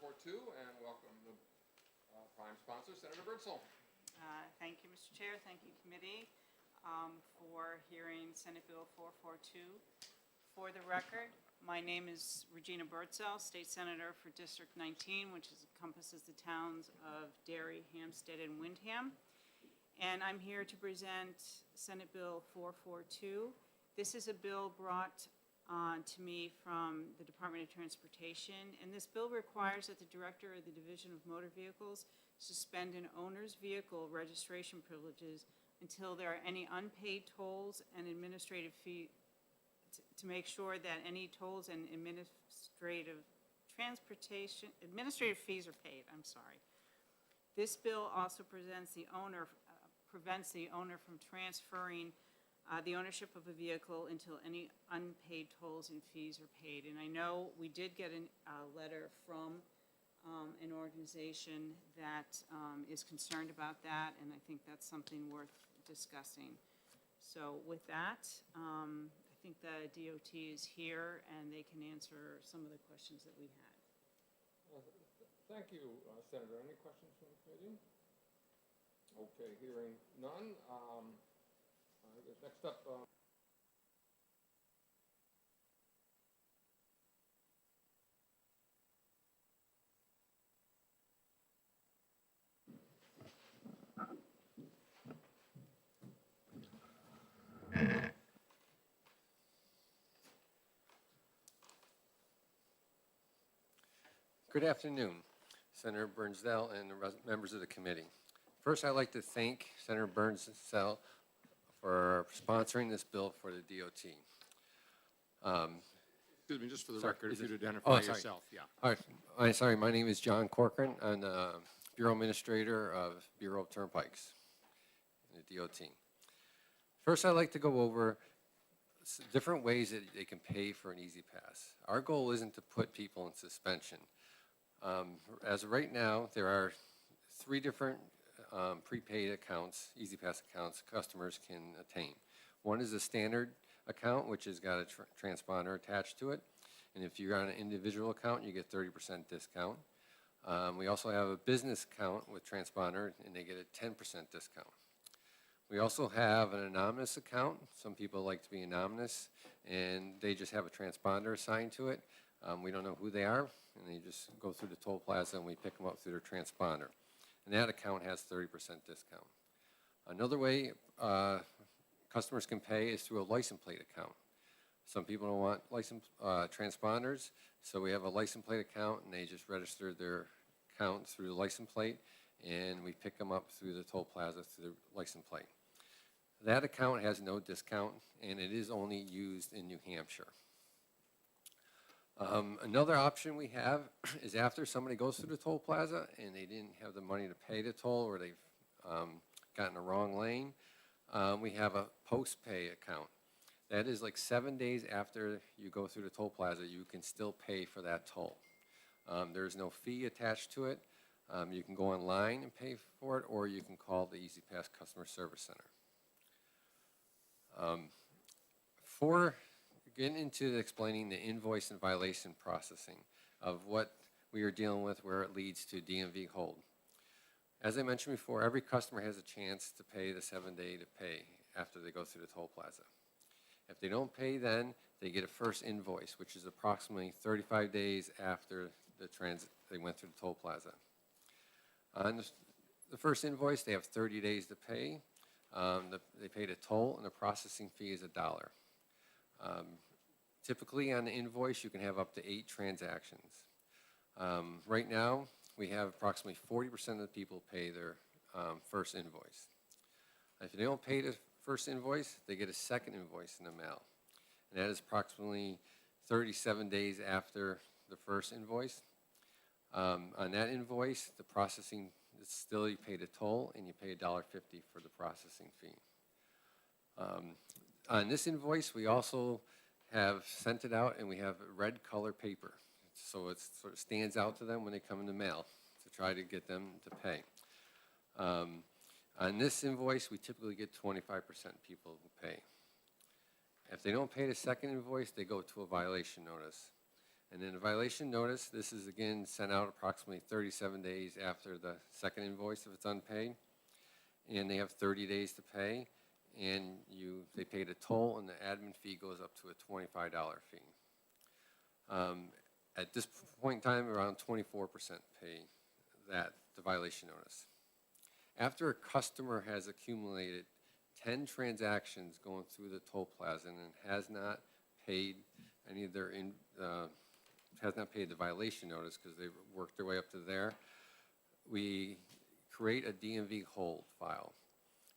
442, and welcome the prime sponsor, Senator Birdsall. Thank you, Mr. Chair. Thank you, committee, for hearing Senate Bill 442. For the record, my name is Regina Birdsall, State Senator for District 19, which encompasses the towns of Derry, Hampstead, and Windham. And I'm here to present Senate Bill 442. This is a bill brought to me from the Department of Transportation, and this bill requires that the Director of the Division of Motor Vehicles suspend an owner's vehicle registration privileges until there are any unpaid tolls and administrative fees, to make sure that any tolls and administrative fees are paid. I'm sorry. This bill also prevents the owner from transferring the ownership of a vehicle until any unpaid tolls and fees are paid. And I know we did get a letter from an organization that is concerned about that, and I think that's something worth discussing. So with that, I think the DOT is here, and they can answer some of the questions that we had. Thank you, Senator. Any questions from the committee? Okay, hearing none. Next up. Good afternoon, Senator Burnsdell and the members of the committee. First, I'd like to thank Senator Burnsdell for sponsoring this bill for the DOT. Excuse me, just for the record, if you'd identify yourself. Yeah. All right. I'm sorry, my name is John Corcoran. I'm the Bureau Administrator of Bureau of Turnpikes, the DOT. First, I'd like to go over different ways that they can pay for an Easy Pass. Our goal isn't to put people in suspension. As of right now, there are 3 different prepaid accounts, Easy Pass accounts, customers can attain. One is a standard account, which has got a transponder attached to it. And if you're on an individual account, you get 30% discount. We also have a business account with transponder, and they get a 10% discount. We also have an anonymous account. Some people like to be anonymous, and they just have a transponder assigned to it. We don't know who they are, and they just go through the toll plaza, and we pick them up through their transponder. And that account has 30% discount. Another way customers can pay is through a license plate account. Some people don't want license transponders, so we have a license plate account, and they just register their account through the license plate, and we pick them up through the toll plaza through the license plate. That account has no discount, and it is only used in New Hampshire. Another option we have is after somebody goes through the toll plaza and they didn't have the money to pay the toll, or they've gotten the wrong lane, we have a post-pay account. That is like 7 days after you go through the toll plaza, you can still pay for that toll. There's no fee attached to it. You can go online and pay for it, or you can call the Easy Pass Customer Service Center. For getting into explaining the invoice and violation processing of what we are dealing with, where it leads to DMV hold. As I mentioned before, every customer has a chance to pay the 7-day to pay after they go through the toll plaza. If they don't pay then, they get a first invoice, which is approximately 35 days after they went through the toll plaza. On the first invoice, they have 30 days to pay. They paid a toll, and the processing fee is $1. Typically on the invoice, you can have up to 8 transactions. Right now, we have approximately 40% of the people pay their first invoice. If they don't pay the first invoice, they get a second invoice in the mail. And that is approximately 37 days after the first invoice. On that invoice, the processing is still, you pay the toll, and you pay $1.50 for the processing fee. On this invoice, we also have sent it out, and we have red color paper. So it sort of stands out to them when they come in the mail to try to get them to pay. On this invoice, we typically get 25% people who pay. If they don't pay the second invoice, they go to a violation notice. And then a violation notice, this is again sent out approximately 37 days after the second invoice if it's unpaid. And they have 30 days to pay, and they paid a toll, and the admin fee goes up to a $25 fee. At this point in time, around 24% pay the violation notice. After a customer has accumulated 10 transactions going through the toll plaza and has not paid any of their has not paid the violation notice because they've worked their way up to there, we create a DMV hold file,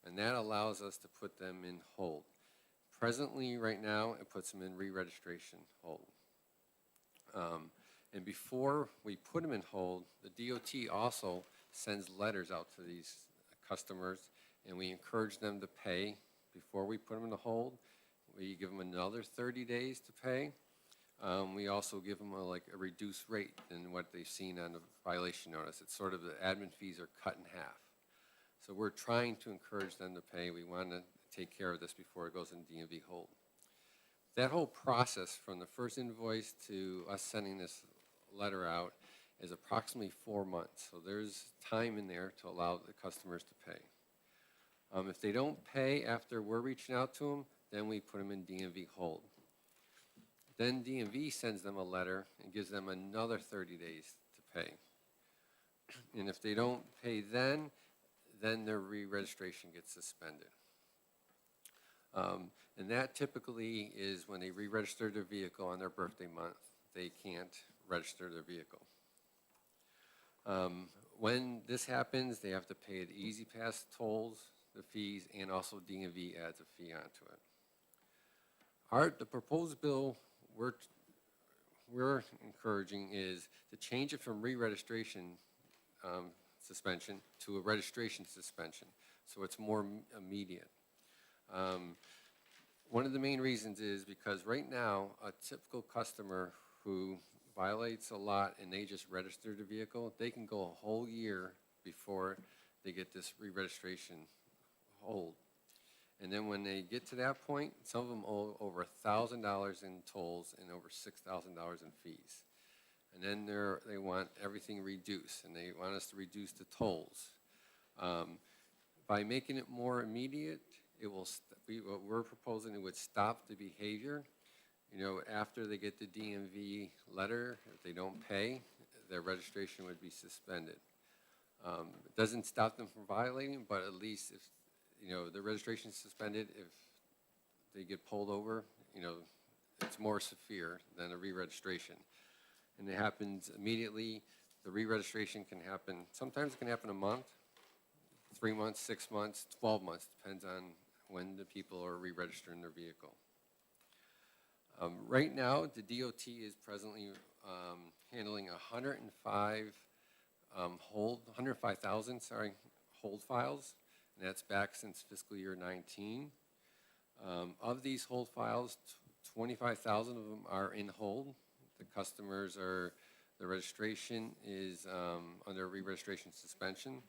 and that allows us to put them in hold. Presently, right now, it puts them in re-registration hold. And before we put them in hold, the DOT also sends letters out to these customers, and we encourage them to pay before we put them in the hold. We give them another 30 days to pay. We also give them a reduced rate than what they've seen on the violation notice. It's sort of the admin fees are cut in half. So we're trying to encourage them to pay. We want to take care of this before it goes in DMV hold. That whole process from the first invoice to us sending this letter out is approximately 4 months. So there's time in there to allow the customers to pay. If they don't pay after we're reaching out to them, then we put them in DMV hold. Then DMV sends them a letter and gives them another 30 days to pay. And if they don't pay then their re-registration gets suspended. And that typically is when they re-register their vehicle on their birthday month, they can't register their vehicle. When this happens, they have to pay the Easy Pass tolls, the fees, and also DMV adds a fee onto it. The proposed bill we're encouraging is to change it from re-registration suspension to a registration suspension, so it's more immediate. One of the main reasons is because right now, a typical customer who violates a lot and they just register the vehicle, they can go a whole year before they get this re-registration hold. And then when they get to that point, some of them owe over $1,000 in tolls and over $6,000 in fees. And then they want everything reduced, and they want us to reduce the tolls. By making it more immediate, what we're proposing, it would stop the behavior. After they get the DMV letter, if they don't pay, their registration would be suspended. It doesn't stop them from violating, but at least if the registration is suspended, if they get pulled over, it's more severe than a re-registration. And it happens immediately. The re-registration can happen, sometimes it can happen a month, 3 months, 6 months, 12 months, depends on when the people are re-registering their vehicle. Right now, the DOT is presently handling 105,000 hold files, and that's back since fiscal year 19. Of these hold files, 25,000 of them are in hold. The customers the registration is under re-registration suspension.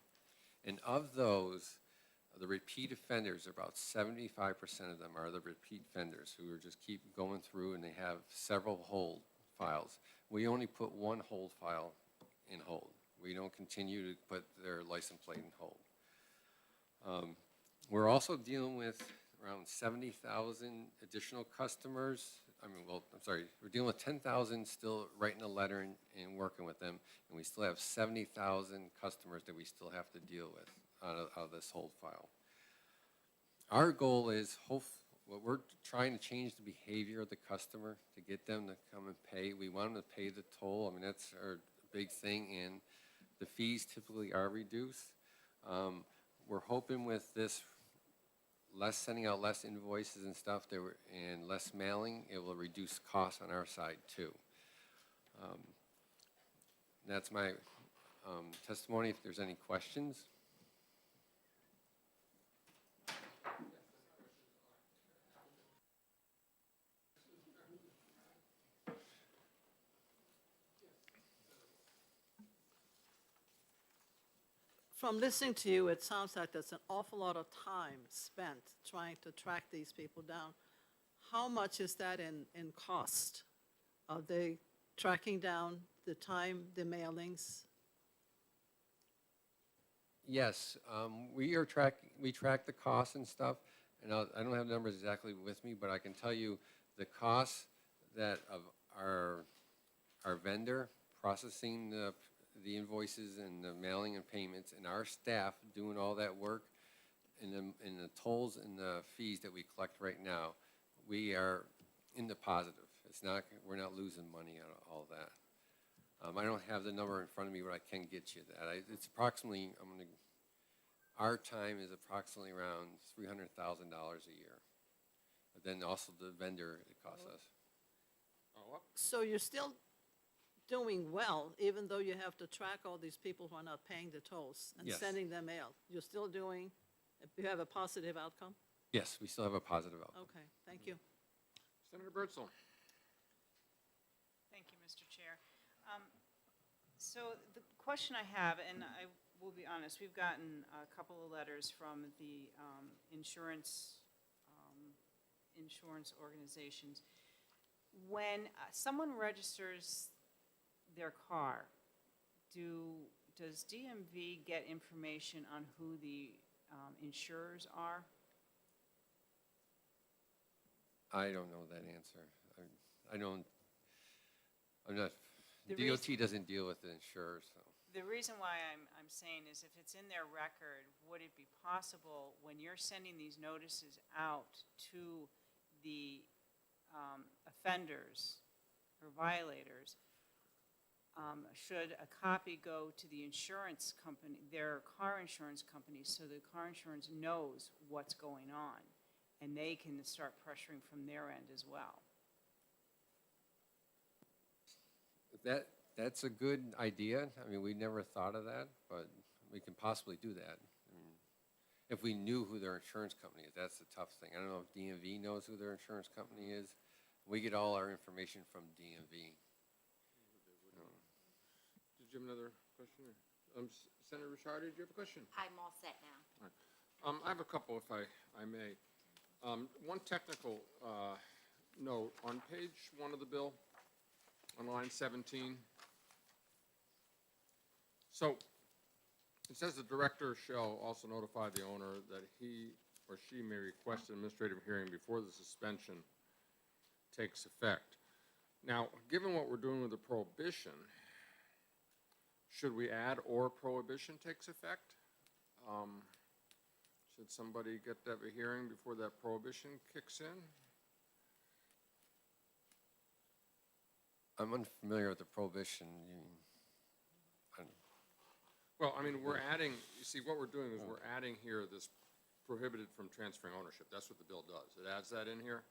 And of those, the repeat offenders, about 75% of them are the repeat offenders who are just keep going through and they have several hold files. We only put one hold file in hold. We don't continue to put their license plate in hold. We're also dealing with around 70,000 additional customers. We're dealing with 10,000 still writing a letter and working with them, and we still have 70,000 customers that we still have to deal with out of this hold file. Our goal is, we're trying to change the behavior of the customer to get them to come and pay. We want them to pay the toll. That's our big thing, and the fees typically are reduced. We're hoping with this sending out less invoices and stuff and less mailing, it will reduce costs on our side too. That's my testimony. If there's any questions. From listening to you, it sounds like there's an awful lot of time spent trying to track these people down. How much is that in cost? Are they tracking down the time, the mailings? Yes, we track the costs and stuff, and I don't have numbers exactly with me, but I can tell you the costs that of our vendor processing the invoices and the mailing and payments, and our staff doing all that work, and the tolls and the fees that we collect right now, we are in the positive. It's not, we're not losing money on all that. I don't have the number in front of me, but I can get you that. It's approximately, our time is approximately around $300,000 a year. But then also the vendor it costs us. Oh, So you're still doing well, even though you have to track all these people who are not paying the tolls and Yes. sending them mail? You're still doing, you have a positive outcome? Yes, we still have a positive outcome. Okay, thank you. Senator Birdsall. Thank you, Mr. Chair. So the question I have, and I will be honest, we've gotten a couple of letters from the insurance organizations. When someone registers their car, does DMV get information on who the insurers are? I don't know that answer. I'm not, The DOT doesn't deal with the insurers, so. The reason why I'm saying is if it's in their record, would it be possible when you're sending these notices out to the offenders or violators, should a copy go to the insurance company, their car insurance company, so the car insurance knows what's going on and they can start pressuring from their end as well? That's a good idea. I mean, we never thought of that, but we can possibly do that. I mean, if we knew who their insurance company is, that's the tough thing. I don't know if DMV knows who their insurance company is. We get all our information from DMV. Did you have another question? Senator Richard, did you have a question? I'm all set now. I have a couple, if I may. One technical note, on page 1 of the bill, on line 17. So, it says the director shall also notify the owner that he or she may request an administrative hearing before the suspension takes effect. Now, given what we're doing with the prohibition, should we add "or prohibition takes effect"? Should somebody get to have a hearing before that prohibition kicks in? I'm unfamiliar with the prohibition. Well, I mean, we're adding, you see, what we're doing is we're adding here this prohibited from transferring ownership. That's what the bill does. It adds that in here.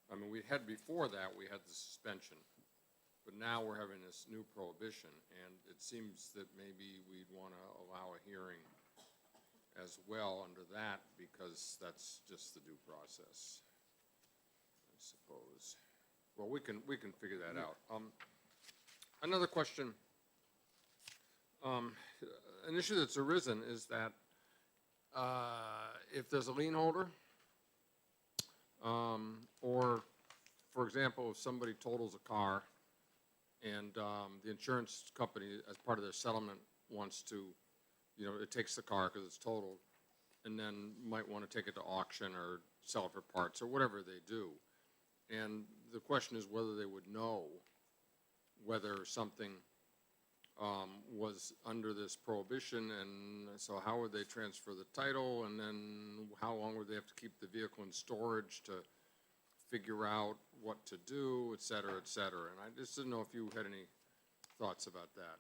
I mean, before that, we had the suspension, but now we're having this new prohibition, and it seems that maybe we'd want to allow a hearing as well under that, because that's just the due process, I suppose. Well, we can figure that out. Another question. An issue that's arisen is that if there's a lien holder, or, for example, if somebody totals a car and the insurance company, as part of their settlement, wants to, it takes the car because it's totaled, and then might want to take it to auction or sell it for parts or whatever they do. And the question is whether they would know whether something was under this prohibition, and so how would they transfer the title, and then how long would they have to keep the vehicle in storage to figure out what to do, et cetera, et cetera. And I just didn't know if you had any thoughts about that.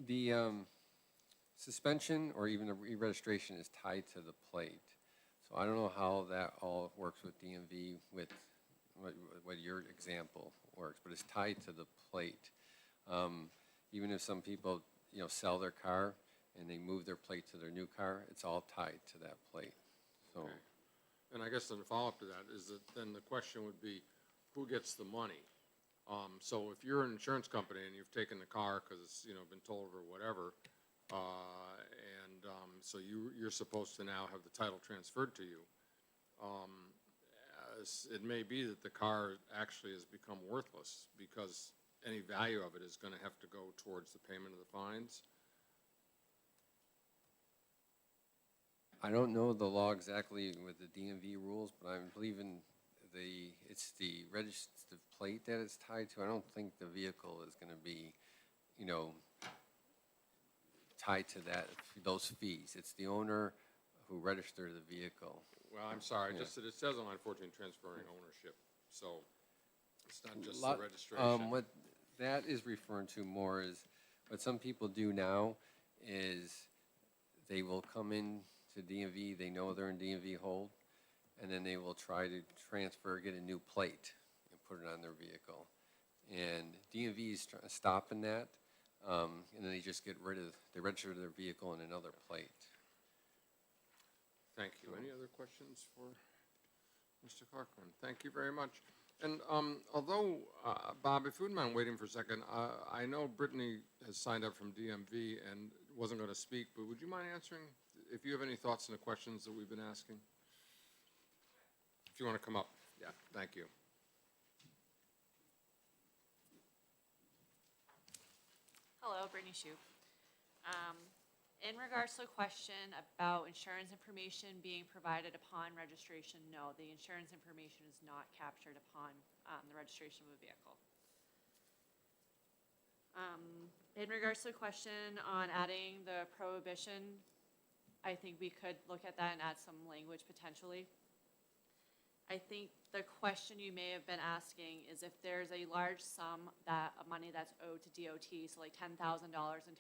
The suspension or even the re-registration is tied to the plate. So I don't know how that all works with DMV, with what your example works, but it's tied to the plate. Even if some people, sell their car and they move their plate to their new car, it's all tied to that plate. So, Okay. And I guess then the follow-up to that is that then the question would be, who gets the money? So if you're an insurance company and you've taken the car because it's, been totaled or whatever, so you're supposed to now have the title transferred to you, it may be that the car actually has become worthless because any value of it is gonna have to go towards the payment of the fines. I don't know the law exactly with the DMV rules, but I'm believing it's the registered plate that it's tied to. I don't think the vehicle is gonna be, you know, tied to those fees. It's the owner who registered the vehicle. Well, I'm sorry, Yeah. just that it says on line 14, transferring ownership, so it's not just the Lot- registration. What that is referring to more is, what some people do now is they will come in to DMV, they know they're in DMV hold, and then they will try to transfer, get a new plate and put it on their vehicle. And DMV is stopping that, and then they just they register their vehicle in another plate. Thank you. Any other questions for Mr. Corcoran? Thank you very much. And although, Bob, if you wouldn't mind waiting for a second, I know Brittany has signed up from DMV and wasn't going to speak, but would you mind answering if you have any thoughts on the questions that we've been asking? If you want to come up. Yeah, thank you. Hello, Brittany Shoup. In regards to the question about insurance information being provided upon registration, no, the insurance information is not captured upon the registration of a vehicle. In regards to the question on adding the prohibition, I think we could look at that and add some language potentially. I think the question you may have been asking is if there's a large sum of money that's owed to DOT, so like $10,000 in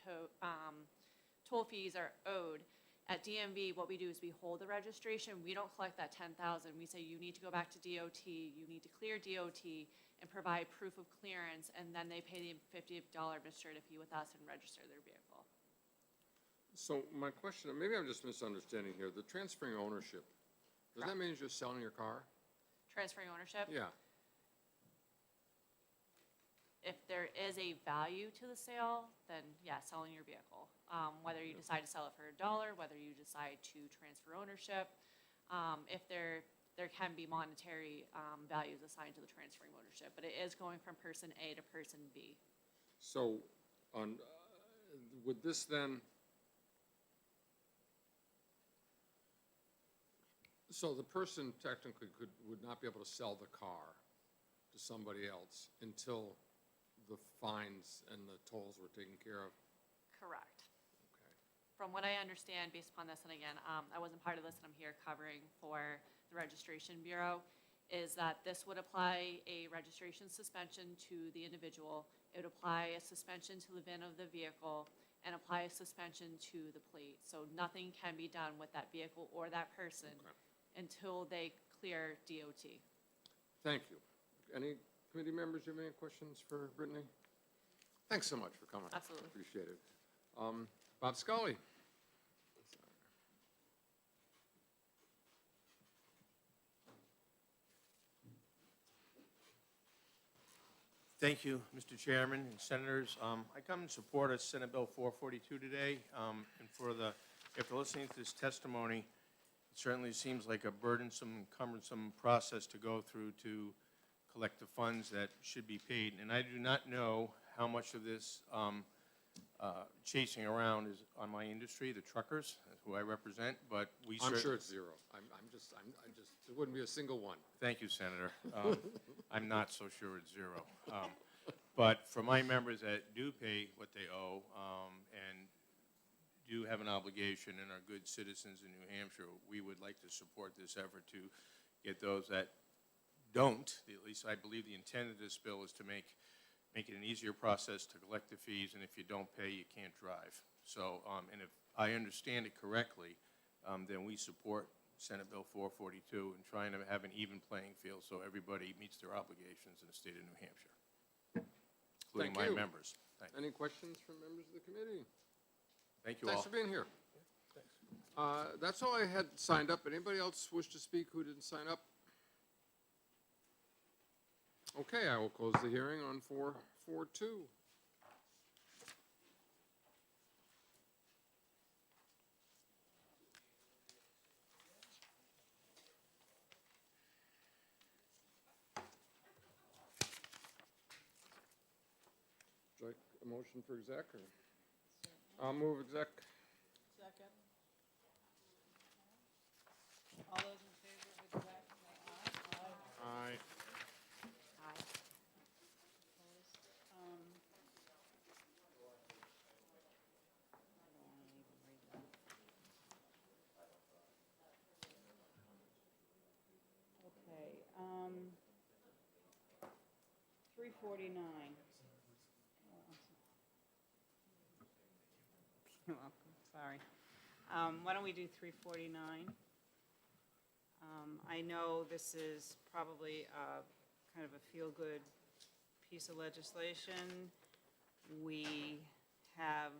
toll fees are owed. At DMV, what we do is we hold the registration. We don't collect that $10,000. We say you need to go back to DOT, you need to clear DOT and provide proof of clearance, and then they pay the $50 administrative fee with us and register their vehicle. So my question, maybe I'm just misunderstanding here, the transferring ownership, does that mean you're just selling your car? Transferring ownership? Yeah. If there is a value to the sale, then yeah, selling your vehicle. Whether you decide to sell it for $1, whether you decide to transfer ownership, if there can be monetary values assigned to the transferring ownership, but it is going from person A to person B. So would this then, so the person technically would not be able to sell the car to somebody else until the fines and the tolls were taken care of? Correct. Okay. From what I understand, based upon this, and again, I wasn't part of this, and I'm here covering for the Registration Bureau, is that this would apply a registration suspension to the individual. It would apply a suspension to the VIN of the vehicle and apply a suspension to the plate. So nothing can be done with that vehicle or that person until they clear DOT. Thank you. Any committee members have any questions for Brittany? Thanks so much for coming. Absolutely. Appreciate it. Bob Scully. Thank you, Mr. Chairman and Senators. I come in support of Senate Bill 442 today, and after listening to this testimony, it certainly seems like a burdensome, cumbersome process to go through to collect the funds that should be paid. And I do not know how much of this chasing around is on my industry, the truckers, who I represent, but I'm sure it's zero. I'm just, there wouldn't be a single one. Thank you, Senator. I'm not so sure it's zero. But for my members that do pay what they owe and do have an obligation and are good citizens in New Hampshire, we would like to support this effort to get those that don't, at least I believe the intent of this bill is to make it an easier process to collect the fees, and if you don't pay, you can't drive. So, and if I understand it correctly, then we support Senate Bill 442 and trying to have an even playing field so everybody meets their obligations in the state of New Hampshire, including Thank my you. members. Thank you. Any questions from members of the committee? Thank you all. Thanks for being here. That's all I had signed up. Anybody else wish to speak who didn't sign up? Okay, I will close the hearing on 442. a motion for exec, or? I'll move exec. Second. All those in favor of exec, say aye. Aye. Aye. Opposed? I don't wanna even read that. Okay, 349. You're welcome, sorry. Why don't we do 349? I know this is probably kind of a feel-good piece of legislation. We have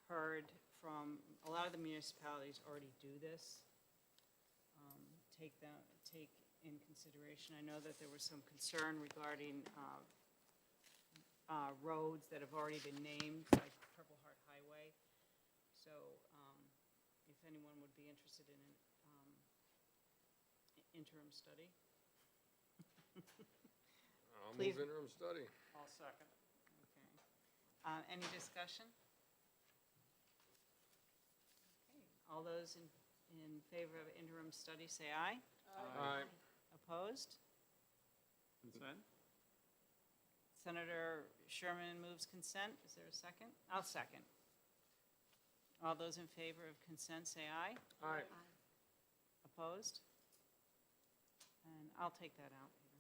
heard from, a lot of the municipalities already do this. Take in consideration, I know that there was some concern regarding roads that have already been named, like Purple Heart Highway. So if anyone would be interested in an interim study. I'll Please. move interim study. I'll second. Okay. Any discussion? Okay. All those in favor of interim study, say aye. Aye. Opposed? Consent? Senator Sherman moves consent. Is there a second? I'll second. All those in favor of consent, say aye. Aye. Opposed? And I'll take that out, Peter.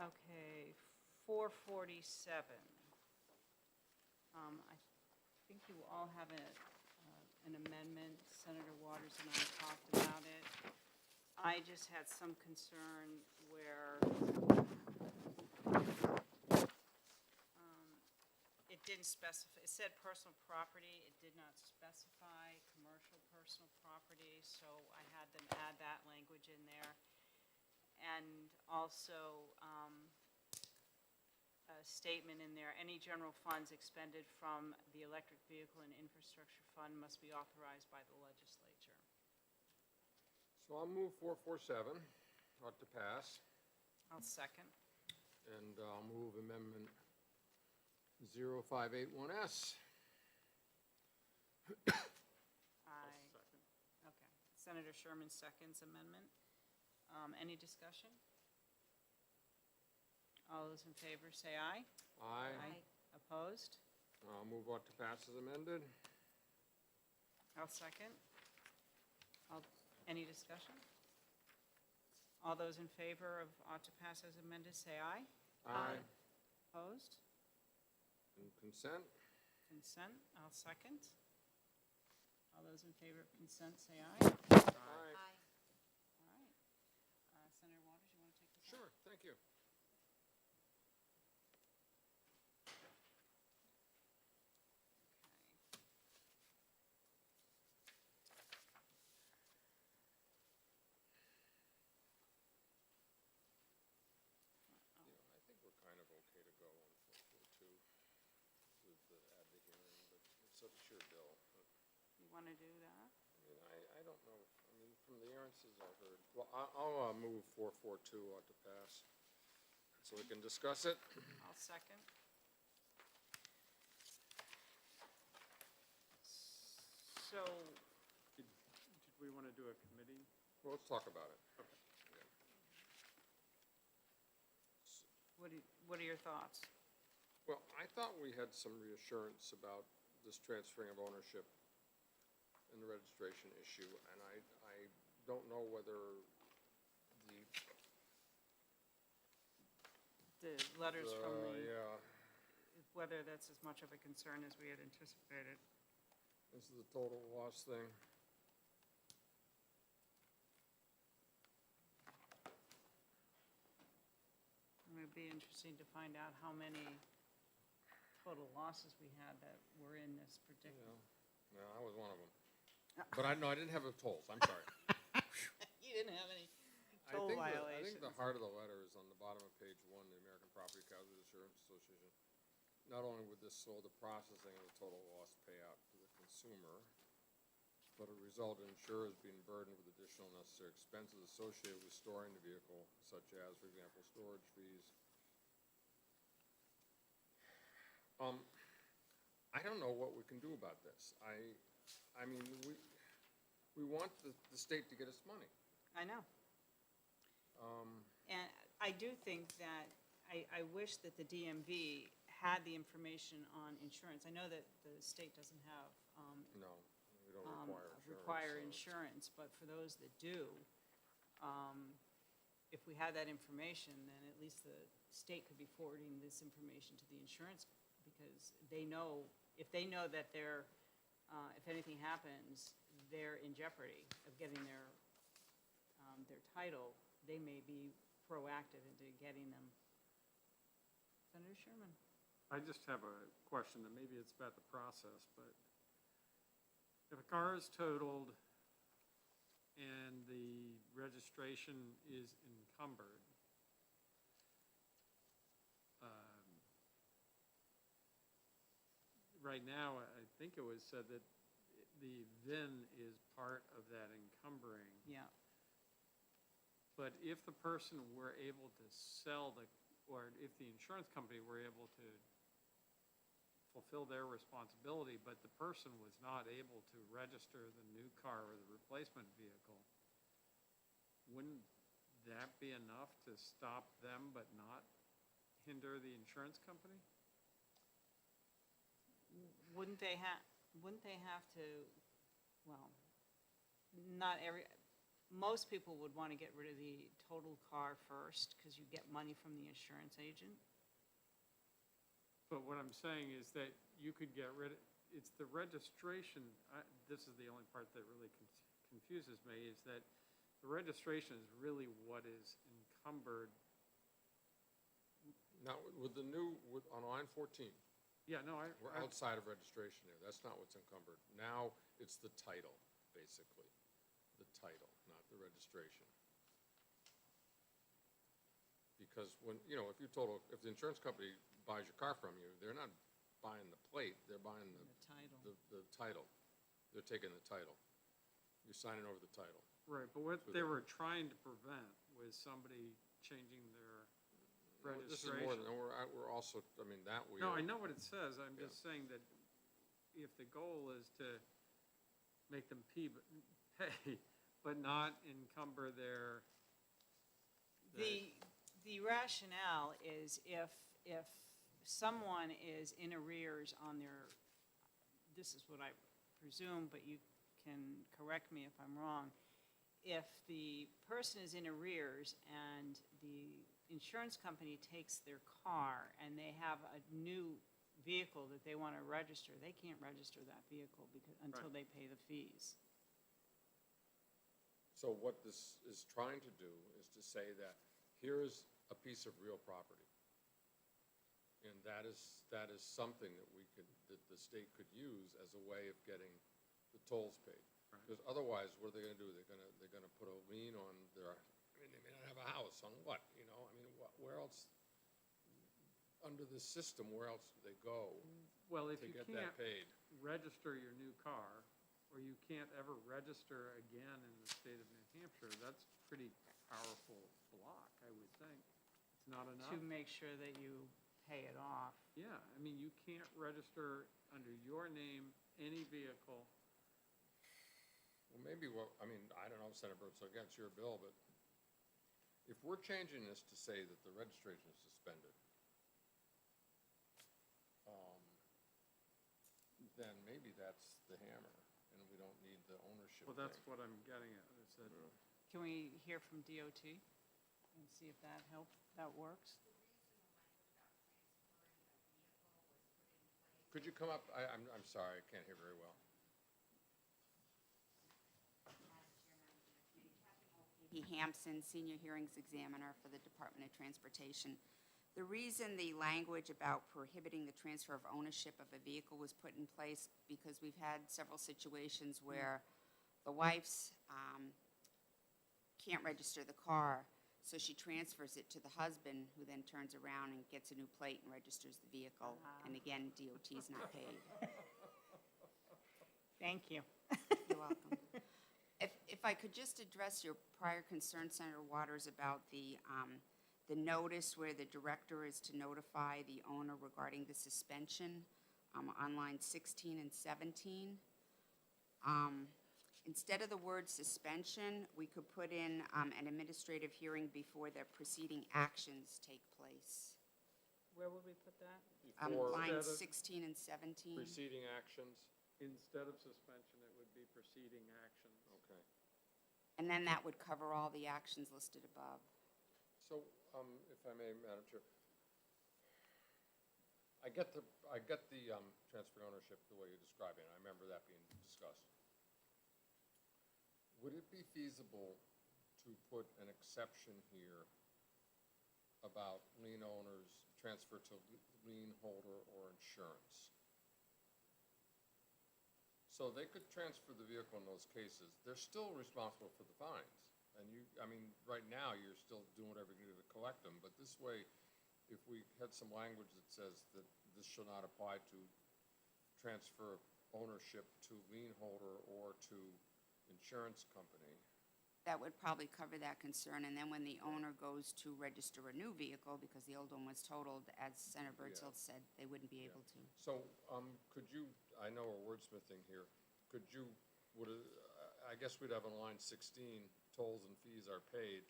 Okay, 447. I think you all have an amendment. Senator Waters and I talked about it. I just had some concern where it didn't specify, it said personal property, it did not specify commercial personal property, so I had them add that language in there. And also, a statement in there, any general funds expended from the electric vehicle and infrastructure fund must be authorized by the legislature. So I'll move 447, ought to pass, I'll second. and I'll move amendment 0581S. Second. Okay. Senator Sherman seconds amendment. Any discussion? All those in favor say aye. Aye. Opposed? I'll move ought to pass as amended. I'll second. Any discussion? All those in favor of ought to pass as amended, say aye. Aye. Opposed? And consent? Consent, I'll second. All those in favor of consent, say aye. Aye. All right. Senator Waters, you want to take this? Sure, thank you. I think we're kind of okay to go on 442 with the add the hearing, but it's up to your bill. You want to do that? I mean, I don't know, I mean, from the answers I heard, well, I'll move 442 ought to pass, so we can discuss it. I'll second. So, Did we want to do a committee? Well, let's talk about it. Okay. what are your thoughts? Well, I thought we had some reassurance about this transferring of ownership and the registration issue, and I don't know whether The letters from yeah, whether that's as much of a concern as we had anticipated. this is the total loss thing. It would be interesting to find out how many total losses we had that were in this predicament. No, I was one of them. But I didn't have the tolls, I'm sorry. You didn't have any I toll think violations. the heart of the letter is on the bottom of page 1, the American Property Casualty Insurance Association. Not only would this slow the processing of the total loss payout to the consumer, but it result in insurers being burdened with additional necessary expenses associated with storing the vehicle, such as, for example, storage fees. I don't know what we can do about this. I mean, we want the state to get us money. I know. And I do think that, I wish that the DMV had the information on insurance. I know that the state doesn't have, No, we don't require insurance. insurance, but for those that do, if we had that information, then at least the state could be forwarding this information to the insurance, because they know, if they know that they're, if anything happens, they're in jeopardy of getting their title, they may be proactive into getting them. Senator Sherman? I just have a question, and maybe it's about the process, but if a car is totaled and the registration is encumbered, right now, I think it was said that the VIN is part of that encumbering. Yeah. But if the person were able to sell or if the insurance company were able to fulfill their responsibility, but the person was not able to register the new car or the replacement vehicle, wouldn't that be enough to stop them but not hinder the insurance company? Wouldn't they have to, well, not every, most people would want to get rid of the total car first, because you get money from the insurance agent. But what I'm saying is that you could get rid of, it's the registration, this is the only part that really confuses me, is that the registration is really what is encumbered. Now, with the new, on line 14, Yeah, no, we're outside of registration there. That's not what's encumbered. Now, it's the title, basically. The title, not the registration. Because when, if if the insurance company buys your car from you, they're not buying the plate, they're buying The title. the title. They're taking the title. You're signing over the title. Right, but what they were trying to prevent was somebody changing their Well, this is more registration. than, we're also, that we. No, are- I know what it says, I'm Yeah. just saying that if the goal is to make them pay, but not encumber their. The rationale is if someone is in arrears on their, this is what I presume, but you can correct me if I'm wrong. If the person is in arrears and the insurance company takes their car and they have a new vehicle that they want to register, they can't register that vehicle until Right. they pay the fees. So what this is trying to do is to say that here's a piece of real property. And that is something that the state could use as a way of getting the tolls paid. Right. Because otherwise, what are they gonna do? They're gonna put a lien on their, they may not have a house, on what, where else? Under this system, where else do they go Well, if to you get can't that paid? register your new car, or you can't ever register again in the state of New Hampshire, that's pretty powerful block, I would think. It's not enough. To make sure that you pay it off. Yeah, you can't register under your name any vehicle. Well, maybe I don't know, Senator Burns, so against your bill, but if we're changing this to say that the registration is suspended, then maybe that's the hammer, and we don't need the ownership Well, that's thing. what I'm getting at, is that, Can we hear from DOT and see if that works? Could you come up, I'm sorry, I can't hear very well. P. Hampson, Senior Hearings Examiner for the Department of Transportation. The reason the language about prohibiting the transfer of ownership of a vehicle was put in place, because we've had several situations where the wife's can't register the car, so she transfers it to the husband, who then turns around and gets a new plate and registers the vehicle. And again, DOT's not paid. Thank you. You're welcome. If I could just address your prior concern, Senator Waters, about the notice where the director is to notify the owner regarding the suspension on line 16 and 17. Instead of the word suspension, we could put in an administrative hearing before the preceding actions take place. Where would we put that? Before Lines Instead of- 16 and 17. preceding actions, Instead of suspension, it would be preceding actions. okay. And then that would cover all the actions listed above. So, if I may, Madam Chair, I get the transfer ownership the way you're describing it. I remember that being discussed. Would it be feasible to put an exception here about lien owners transfer to lien holder or insurance? So they could transfer the vehicle in those cases. They're still responsible for the fines. And right now, you're still doing whatever you can do to collect them. But this way, if we had some language that says that this shall not apply to transfer ownership to lien holder or to insurance company. That would probably cover that concern. And then when the owner goes to register a new vehicle, because the old one was totaled, as Senator Birdsall said, they wouldn't be able to. So, could you, I know we're wordsmithing here, I guess we'd have on line 16, tolls and fees are paid.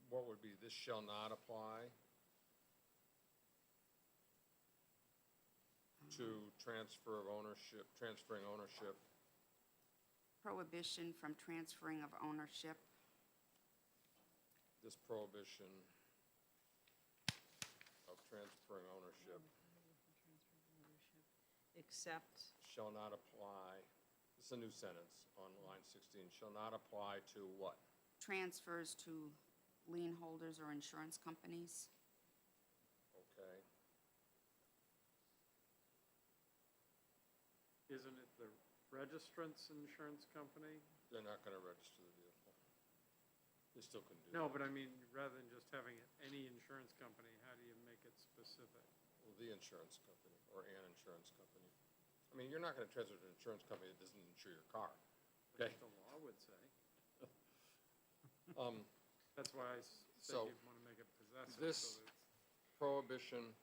What would be, this shall not apply to transferring ownership? Prohibition from transferring of ownership. This prohibition of transferring ownership Except, shall not apply, this is a new sentence on line 16, shall not apply to what? Transfers to lien holders or insurance companies. Okay. Isn't it the registrant's insurance company? They're not gonna register the vehicle. They still can do that. No, but I mean, rather than just having it any insurance company, how do you make it specific? Well, the insurance company or an insurance company. I mean, you're not gonna transfer to an insurance company that doesn't insure your car, okay? That's what the law would say. Um, That's why I said So, you'd want to make it possessive. this- so that it's- prohibition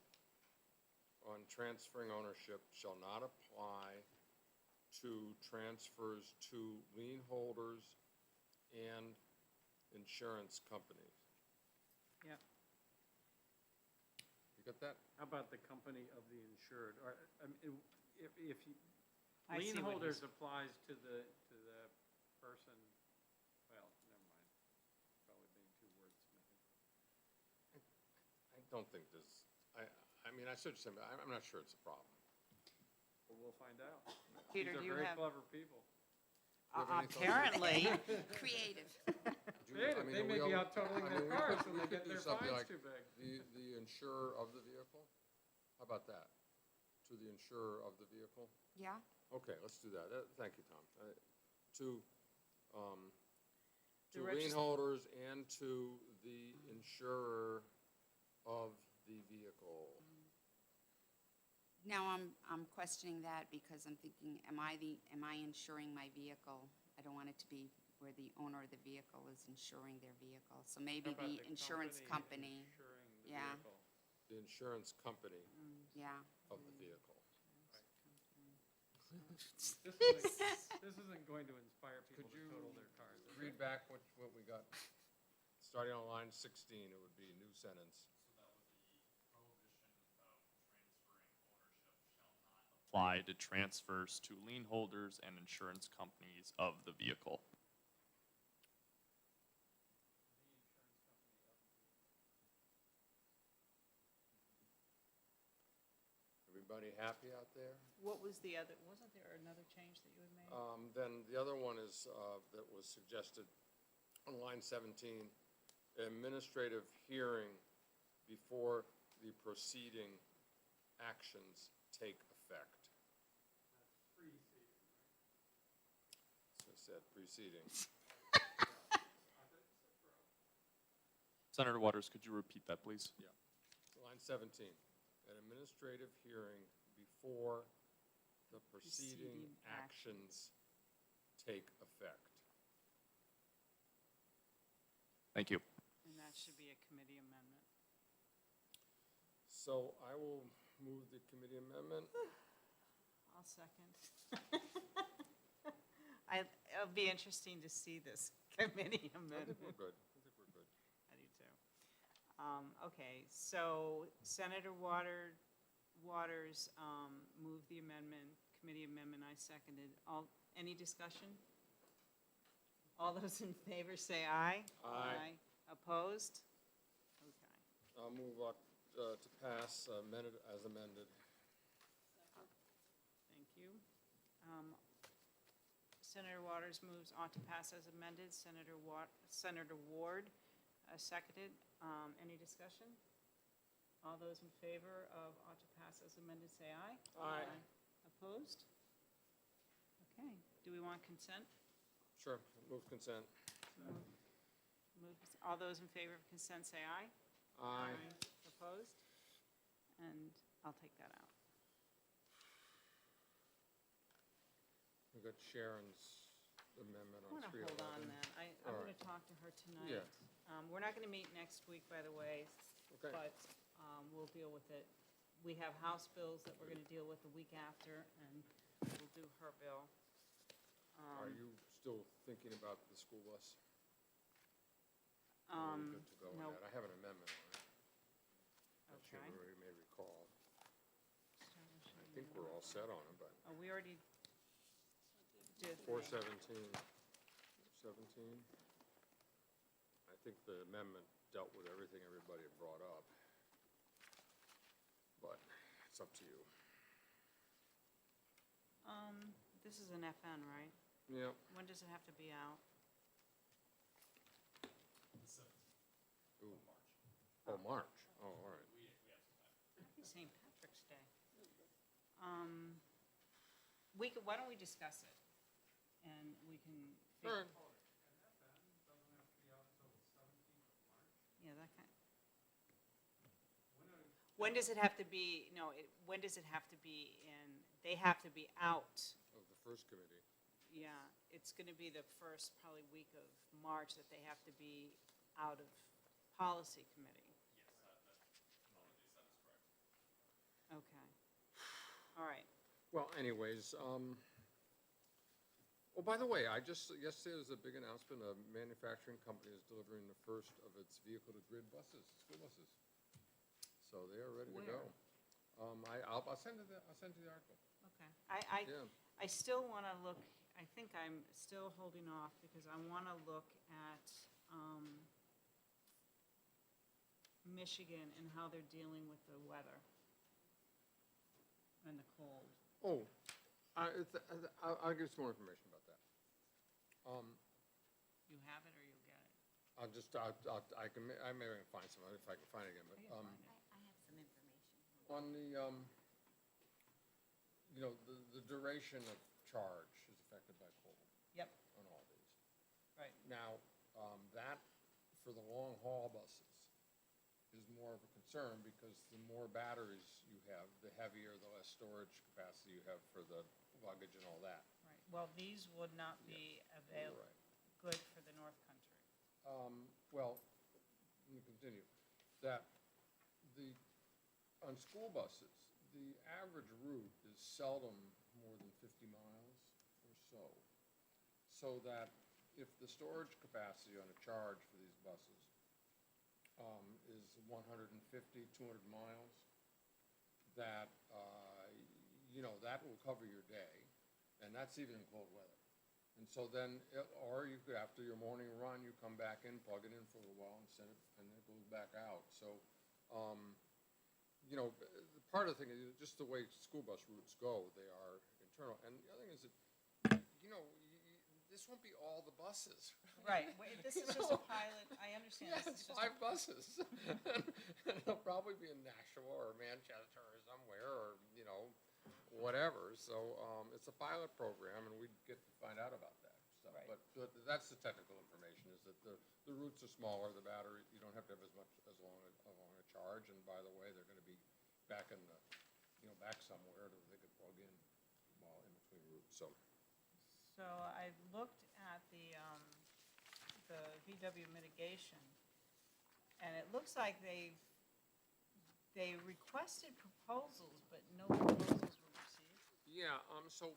on transferring ownership shall not apply to transfers to lien holders and insurance companies. Yep. You got that? How about the company of the insured? Or, if you, I see lien what holders he's- applies to the person, well, never mind. Probably being too wordsmithy. I don't think this, I mean, I should say, but I'm not sure it's a problem. But we'll find out. Peter, These do are you very have? clever people. Do you have any thoughts? Apparently. Creative. Creative, they may be out totaling their cars when they get their fines like too big. the insurer of the vehicle? How about that? To the insurer of the vehicle? Yeah? Okay, let's do that. Thank you, Tom. To The lien holders and to the insurer of the vehicle. Now I'm questioning that because I'm thinking, am I insuring my vehicle? I don't want it to be where the owner of the vehicle is insuring their vehicle. So maybe How about the insurance company, insuring the Yeah. vehicle? The insurance company yeah. of the vehicle. This isn't going to inspire people Could to you total their cars. is Read it? back what we got. Starting on line 16, it would be a new sentence. Apply to transfers to lien holders and insurance companies of the vehicle. Everybody happy out there? What was the other, wasn't there another change that you had made? Then the other one is, that was suggested on line 17, administrative hearing before the proceeding actions take effect. So I said preceding. Senator Waters, could you repeat that, please? Yeah. So line 17, an administrative hearing before the proceeding Preceding actions take effect. Thank you. And that should be a committee amendment. So I will move the committee amendment. I'll second. It'll be interesting to see this committee I think amendment. we're good. I think we're good. I do too. Okay, so Senator Waters moved the amendment, committee amendment, I seconded. Any discussion? All those in favor say aye. Aye. Opposed? Okay. I'll move to pass amended as amended. Thank you. Senator Waters moves ought to pass as amended. Senator Ward seconded. Any discussion? All those in favor of ought to pass as amended, say aye. Aye. Opposed? Okay. Do we want consent? Sure, move consent. All those in favor of consent, say aye. Aye. Opposed? And I'll take that out. We've got Sharon's amendment I on want to hold on 311. then. I'm All going right. to talk to her tonight. Yeah. We're not going to meet next week, by the way, Okay. but we'll deal with it. We have House bills that we're going to deal with the week after, and we'll do her bill. Are you still thinking about the school bus? Are we good to go on no. that? I have an amendment on it. That Okay. you may recall. I think we're all set on it, but Oh, we already did. 417, 17. I think the amendment dealt with everything everybody had brought up. But it's up to you. This is an FN, right? Yeah. When does it have to be out? Ooh. Oh, March. Oh, all right. Happy St. Patrick's Day. Why don't we discuss it? And we can. Sure. Yeah, that kind. When does it have to be, no, when does it have to be in, they have to be out. Of the first committee. Yeah, it's gonna be the first probably week of March that they have to be out of policy committee. Okay. All right. Well, anyways, oh, by the way, yesterday was a big announcement, a manufacturing company is delivering the first of its vehicle-to-grid buses, school buses. So they are ready to go. I'll send you the article. Okay. Yeah. I still want to look, I think I'm still holding off because I want to look at Michigan and how they're dealing with the weather and the cold. Oh, I'll give some more information about that. You have it or you'll get it? I may find some, if I can find it again, but, I can find it. I have some information. on the duration of charge is affected by cold Yep, on all these. right. Now, that, for the long-haul buses, is more of a concern because the more batteries you have, the heavier, the less storage capacity you have for the luggage and all that. Right. Well, these would not be available, Right. good for the North Country. Well, let me continue. That on school buses, the average route is seldom more than 50 miles or so. So that if the storage capacity on a charge for these buses is 150, 200 miles, that, that will cover your day, and that's even in cold weather. And so then, or you could, after your morning run, you come back in, plug it in for a little while, and send it, and it goes back out. So, part of the thing is just the way school bus routes go, they are internal. And the other thing is that, this won't be all the buses. Right, this is just a pilot, I understand, Yeah, this it's is just a 5 buses. And they'll probably be in Nashua or Manchester or somewhere, or, whatever. So, it's a pilot program, and we get to find out about that stuff. Right. But that's the technical information, is that the routes are smaller, the battery, you don't have to have as long a charge, and by the way, they're gonna be back in the, back somewhere that they could plug in while in between routes, so. So I looked at the VW mitigation, and it looks like they requested proposals, but no proposals were received. Yeah, so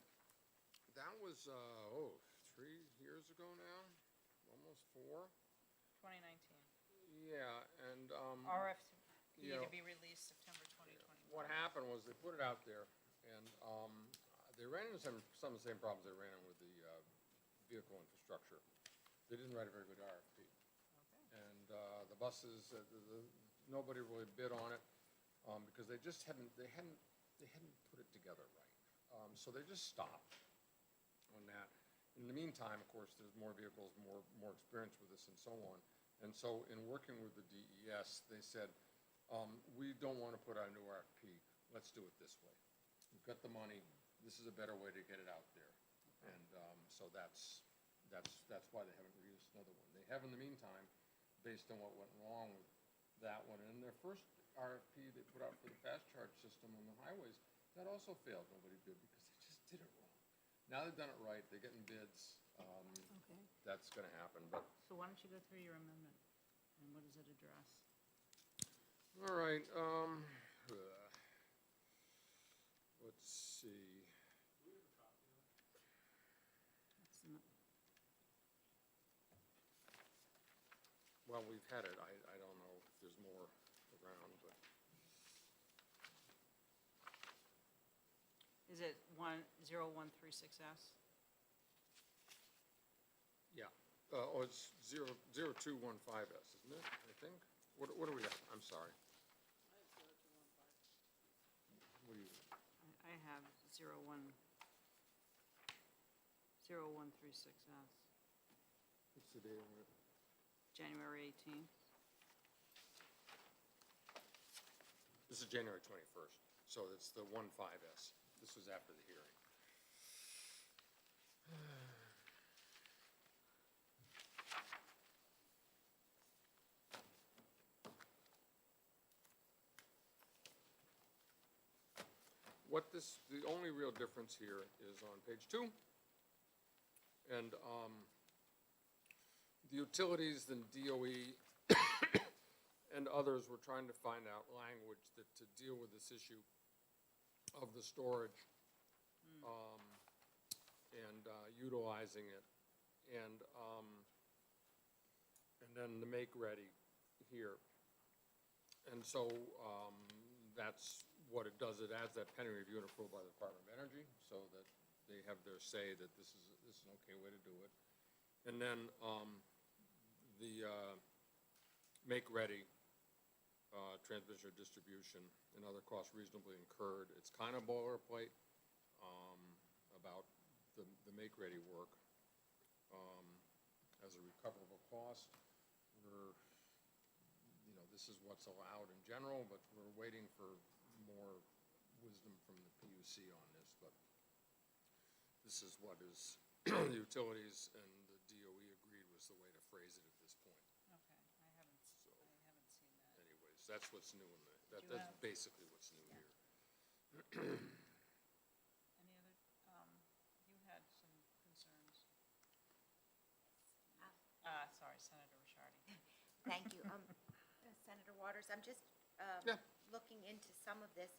that was, 3 years ago now, almost 4. 2019. Yeah, and, RFP you to know, be released September 2021. what happened was they put it out there, and, they ran into some of the same problems they ran into with the, vehicle infrastructure. They didn't write a very good RFP. Okay. And, the buses, nobody really bid on it, because they hadn't put it together right. So they just stopped on that. In the meantime, of course, there's more vehicles, more experience with this and so on. And so in working with the DES, they said, we don't want to put out a new RFP. Let's do it this way. We've got the money. This is a better way to get it out there. And so that's why they haven't released another one. They have in the meantime, based on what went wrong with that one. And their first RFP they put out for the fast charge system on the highways, that also failed. Nobody bid because they just did it wrong. Now they've done it right. They're getting bids. Okay. That's going to happen. But So why don't you go through your amendment, and what does it address? all right. Let's see. That's not- Well, we've had it. I don't know if there's more around, but Is it 10136S? yeah. It's 0215S, isn't it? I think. What do we have? I'm sorry. What do you? I have 0136S, What's the date on it? January 18th. This is January 21st, so it's the 15S. This was after the hearing. The only real difference here is on page 2. And the utilities and DOE and others were trying to find out language to deal with this issue of the storage and utilizing it. And then the make ready here. And so that's what it does. It adds that pending review and approval by the Department of Energy, so that they have their say that this is an okay way to do it. And then the make ready, transmission or distribution, and other costs reasonably incurred. It's kind of boilerplate about the make ready work as a recoverable cost. This is what's allowed in general, but we're waiting for more wisdom from the PUC on this. But this is what is the utilities and the DOE agreed was the way to phrase it at this point. Okay, I haven't seen that. Anyways, that's what's new in Do you that's have- basically what's new here. Any other, you had some concerns. Sorry, Senator Rishardi. Thank you. Senator Waters, I'm just Yeah. looking into some of this.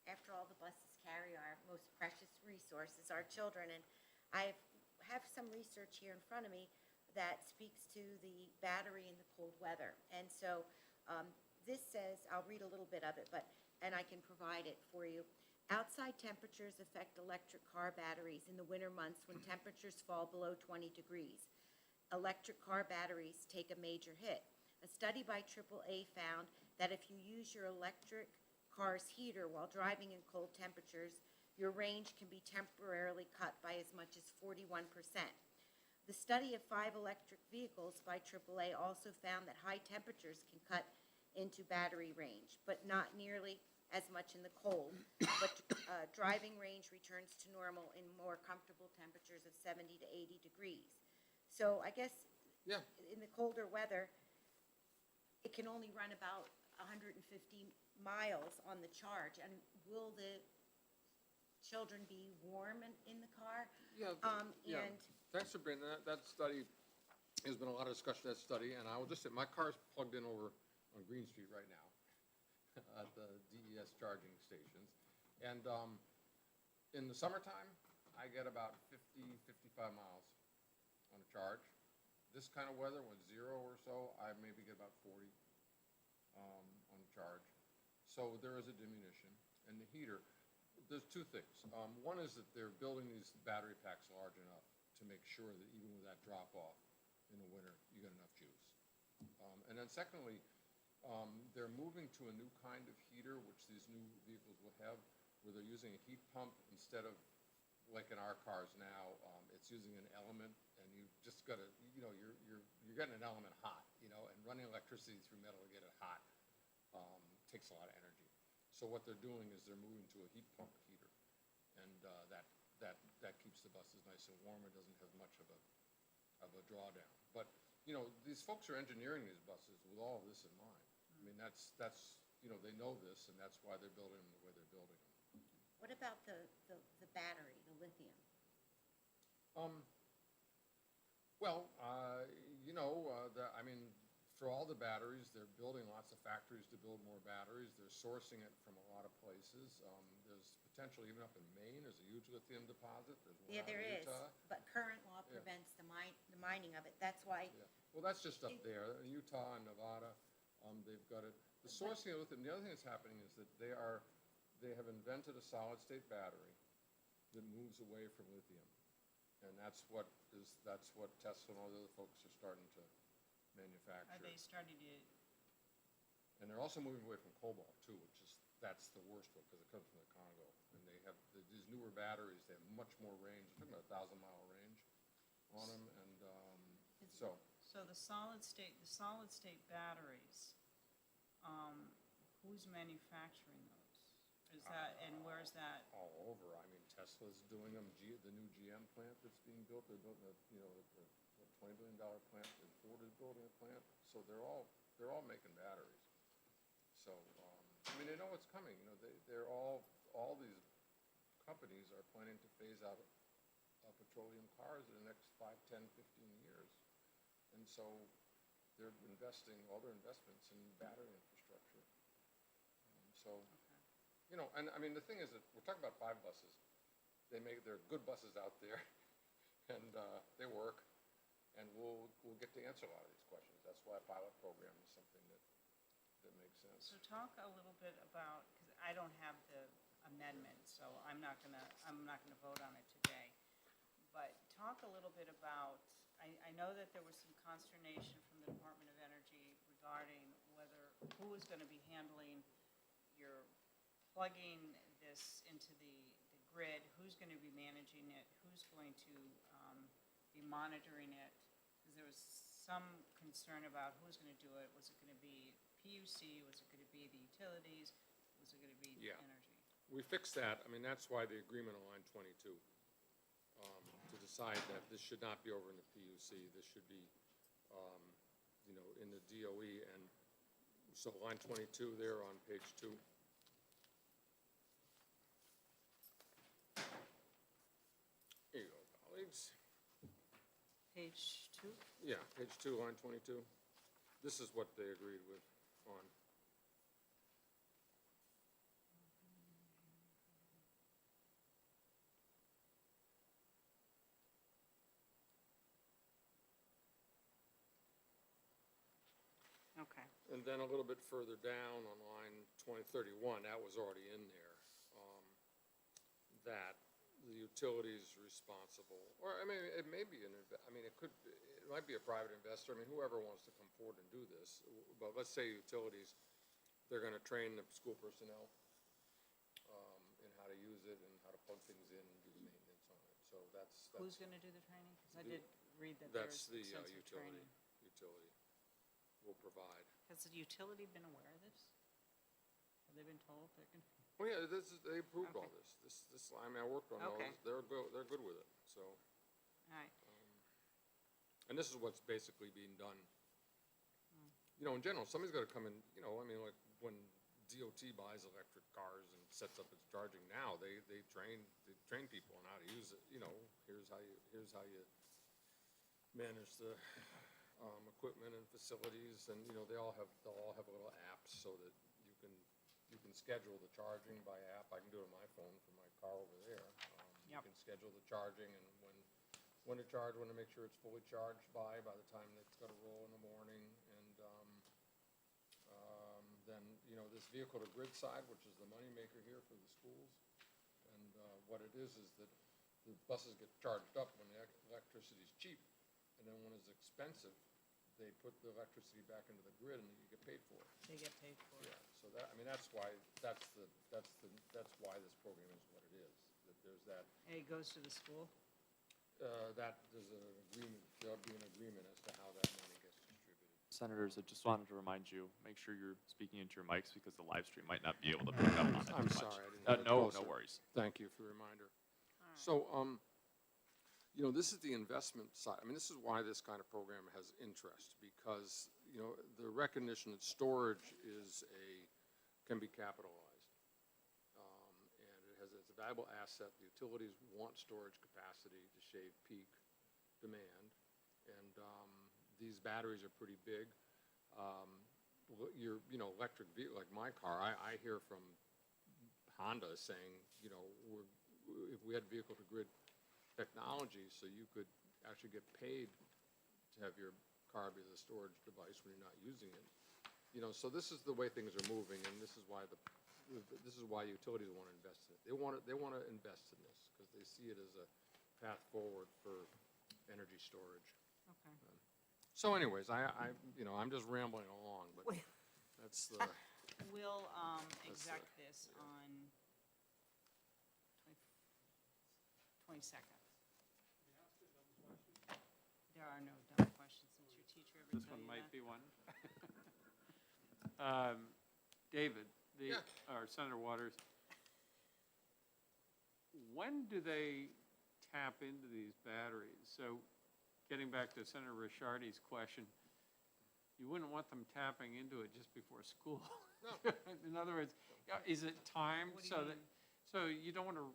After all, the buses carry our most precious resources, our children, and I have some research here in front of me that speaks to the battery in the cold weather. And so this says, I'll read a little bit of it, and I can provide it for you. Outside temperatures affect electric car batteries in the winter months when temperatures fall below 20 degrees. Electric car batteries take a major hit. A study by AAA found that if you use your electric car's heater while driving in cold temperatures, your range can be temporarily cut by as much as 41%. The study of 5 electric vehicles by AAA also found that high temperatures can cut into battery range, but not nearly as much in the cold. But driving range returns to normal in more comfortable temperatures of 70 to 80 degrees. So I guess Yeah. in the colder weather, it can only run about 150 miles on the charge. And will the children be warm in the car? Yeah, yeah. And Thanks for bringing that. That study, there's been a lot of discussion of that study, and I will just say, my car's plugged in over on Green Street right now at the DES charging stations. And in the summertime, I get about 50, 55 miles on a charge. This kind of weather, when 0 or so, I maybe get about 40 on a charge. So there is a diminution. And the heater, there's two things. One is that they're building these battery packs large enough to make sure that even with that drop-off in the winter, you get enough juice. And then secondly, they're moving to a new kind of heater, which these new vehicles will have, where they're using a heat pump instead of, like in our cars now, it's using an element, and you just got to, you're getting an element hot, and running electricity through metal to get it hot takes a lot of energy. So what they're doing is they're moving to a heat pump heater, and that keeps the buses nice and warm. It doesn't have much of a drawdown. But these folks are engineering these buses with all of this in mind. I mean, that's they know this, and that's why they're building them the way they're building them. what about the battery, the lithium? For all the batteries, they're building lots of factories to build more batteries. They're sourcing it from a lot of places. There's potentially, even up in Maine, there's a huge lithium deposit. There's one Yeah, out in there is, Utah. but current law Yeah. prevents the mining of it. That's why, Yeah. Well, that's just up there. In Utah and Nevada, they've got it. The sourcing of lithium, the other thing that's happening is that they have invented a solid-state battery that moves away from lithium. And that's what Tesla and all the other folks are starting to manufacture. Are they starting to, And they're also moving away from cobalt too, that's the worst one, because it comes from the Congo. And they have these newer batteries, they have much more range. They're talking about 1,000-mile range on them, and so. so the solid state batteries, who's manufacturing those? Is that, and where's that? All over. I mean, Tesla's doing them, the new GM plant that's being built, they're building the $20 billion plant, and Ford is building a plant. So they're all making batteries. So, they know what's coming. They're all these companies are planning to phase out petroleum cars in the next 5, 10, 15 years. And so they're investing all their investments in battery infrastructure. The thing is that we're talking about 5 buses. They're good buses out there, and they work, and we'll get to answer a lot of these questions. That's why a pilot program is something that makes sense. So talk a little bit about, because I don't have the amendment, so I'm not gonna vote on it today. But talk a little bit about, I know that there was some consternation from the Department of Energy regarding who is gonna be handling your plugging this into the grid, who's gonna be managing it, who's going to be monitoring it? Because there was some concern about who's gonna do it. Was it gonna be PUC? Was it gonna be the utilities? Was it gonna be Yeah. energy? We fixed that. That's why the agreement on line 22, to decide that this should not be over in the PUC. This should be, in the DOE. And so line 22 there on page 2. Here you go, colleagues. Page 2? Yeah, page 2, line 22. This is what they agreed with on. Okay. And then a little bit further down on line 31, that was already in there, that the utility is responsible, or, it may be it might be a private investor, whoever wants to come forward and do this, but let's say utilities, they're gonna train the school personnel, in how to to use it and how to plug things in and do the maintenance on it. So Who's gonna do the training? Because I did read that that's there's the extensive training. utility will provide. Has the utility been aware of this? Have they been told they're gonna? Oh, yeah, they approved all Okay. this, I mean, I worked on those, Okay. they're good with it, so. All right, And this is what's basically being done. You know, in general, somebody's gotta come in, you know, I mean, like, when DOT buys electric cars and sets up its charging now, they train people on how to use it, you know, here's how you manage the, equipment and facilities, and, you know, they'll all have little apps so that you can schedule the charging by app. I can do it on my phone from my car over there. You Yep. can schedule the charging and when to charge, when to make sure it's fully charged by the time it's gonna roll in the morning. And, then, you know, this vehicle to grid side, which is the moneymaker here for the schools. And, what it is that the buses get charged up when the electricity's cheap. And then when it's expensive, they put the electricity back into the grid and you get paid for it. they get paid for it. Yeah, so that, I mean, that's why this program is what it is, that there's that, And it goes to the school? that there's an agreement, there'll be an agreement as to how that money gets distributed. Senators, I just wanted to remind you, make sure you're speaking into your mics because the live stream might not be able to pick up on it I'm too much. sorry, I didn't get it No closer. worries. Thank you for the reminder. All right. So, you know, this is the investment side. I mean, this is why this kind of program has interest, because, you know, the recognition that storage can be capitalized. And it's a valuable asset. The utilities want storage capacity to shave peak demand. And, these batteries are pretty big. You know, electric vehicle, like my car, I hear from Honda saying, you know, if we had vehicle to grid technology, so you could actually get paid to have your car be the storage device when you're not using it. You know, so this is the way things are moving, and this is why utilities want to invest in it. They want to invest in this because they see it as a path forward for energy storage. Okay. So anyways, you know, I'm just rambling along, but Wait. that's the, We'll That's, exec this on 22nd. There are no dumb questions, since your teacher ever This tell one you might that? be one. David, Yeah. or Senator Waters, when do they tap into these batteries? So getting back to Senator Ricciardi's question, you wouldn't want them tapping into it just before school. No. In other words, is it timed What do you so that, mean? so you don't want to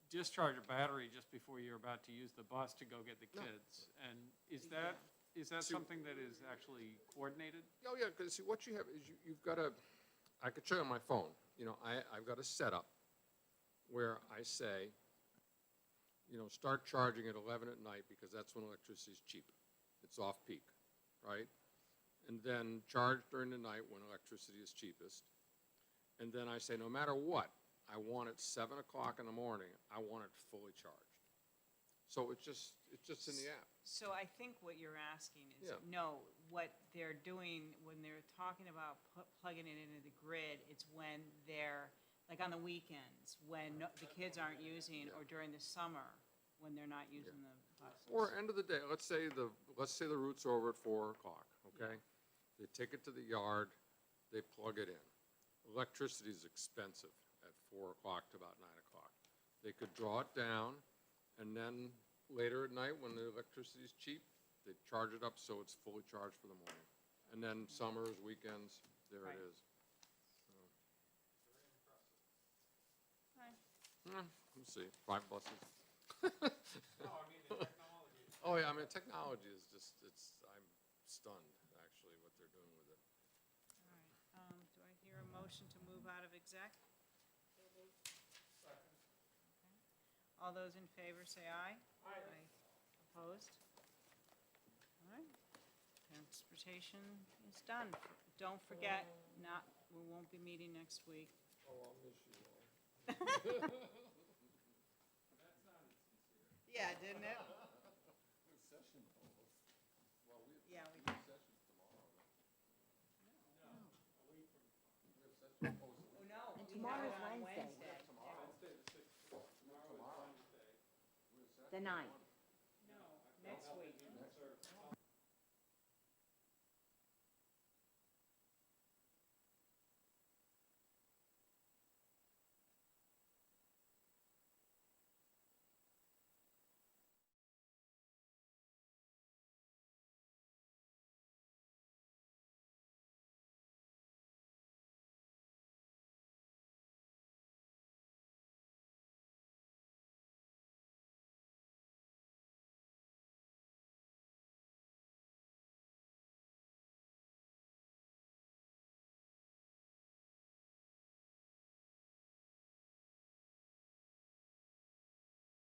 discharge a battery just before you're about to use the bus to go get the No. kids? And is that See- something that is actually coordinated? oh yeah, because see, what you have is you've got I could show you on my phone, you know, I've got a setup where I say, you know, start charging at 11 at night because that's when electricity is cheap. It's off peak, right? And then charge during the night when electricity is cheapest. And then I say, no matter what, I want it 7 o'clock in the morning, I want it fully charged. So it's just in the app. So I think what you're asking is, Yeah. no, what they're doing, when they're talking about plugging it into the grid, it's when they're, like on the weekends, when the kids aren't using, or during the summer, when they're not using the buses. Or end of the day, let's say the route's over at 4 o'clock, okay? They take it to the yard, they plug it in. Electricity is expensive at 4 o'clock to about 9 o'clock. They could draw it down, and then later at night, when the electricity is cheap, they charge it up so it's fully charged for the morning. And then summers, weekends, there Right. it is. Right. We'll see, 5 buses. No, I mean, the technology. Oh, yeah, I mean, technology is just, I'm stunned, actually, what they're doing with it. All right, do I hear a motion to move out of exec? Okay. All those in favor say aye. Aye. Opposed? All right, transportation is done. Don't forget, we won't be meeting next week. Oh, I'll miss you all. Yeah, didn't it? Session almost. Well, we Yeah, we have sessions tomorrow. We have sessions posted. Oh, no. And tomorrow's Wednesday. Tomorrow. The 9th.